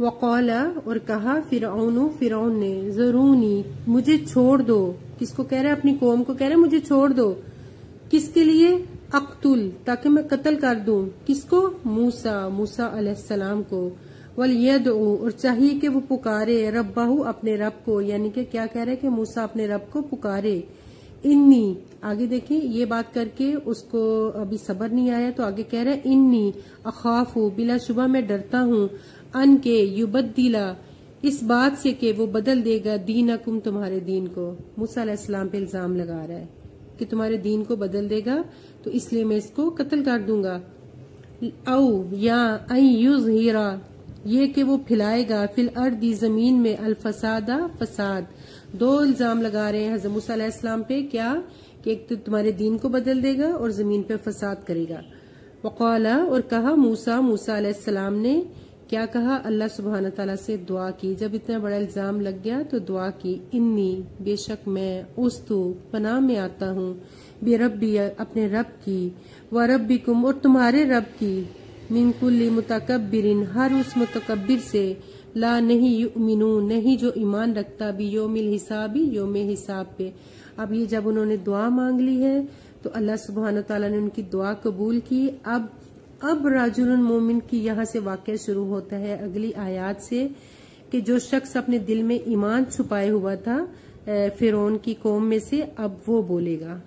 वक़ाला और कहा फिरौन ने ज़रूनी मुझे छोड़ दो। किसको कह रहा है? अपनी कौम को कह रहा है मुझे छोड़ दो। किसके लिए? अक्तुल, ताकि मैं कत्ल कर दूं। किसको? मूसा अलैहिस्सलाम को। वल यदउ और चाहिए कि वो पुकारे रब्बाहु अपने रब को, यानी कि क्या कह रहा है कि मूसा अपने रब को पुकारे। इन्नी, आगे देखिए ये बात करके उसको अभी सब्र नहीं आया तो आगे कह रहा है इन्नी अखाफू बिलाशुबा मैं डरता हूँ अन के युबद्दिला इस बात से कि वो बदल देगा दीनकुम तुम्हारे दीन को। मूसा अलैहिस्सलाम पे इल्जाम लगा रहा है कि तुम्हारे दीन को बदल देगा तो इसलिए मैं इसको कत्ल कर दूंगा। औ या आई युज़हिरा ये कि वो फैलाएगा फिल अर्दी जमीन में अल फसाद। दो इल्जाम लगा रहे हैं हज़रत मूसा अलैहिस्सलाम पे, क्या कि एक तो तुम्हारे दीन को बदल देगा और जमीन पे फसाद करेगा। वक़ाला और कहा मूसा अलैहिस्सलाम ने क्या कहा? अल्लाह सुब्हान तआला से दुआ की। जब इतना बड़ा इल्जाम लग गया तो दुआ की, इन्नी बेशक मैं उस्तु पनाह में आता हूँ बेरब्बी अपने रब की, व रब्बिकुम और तुम्हारे रब की, मिन कुल्ली मुतकब्बिरिन हर उस मुतकब्बिर से, ला नहीं युमिनून नहीं जो ईमान रखता भी योमिल हिसाबी योम हिसाब पे। अब ये जब उन्होंने दुआ मांग ली है तो अल्लाह सुब्हान तआला ने उनकी दुआ कबूल की। अब राजुलन मोमिन की यहाँ से वाक़या शुरू होता है अगली आयत से कि जो शख्स अपने दिल में ईमान छुपाए हुआ था फिरौन की कौम में से, अब वो बोलेगा।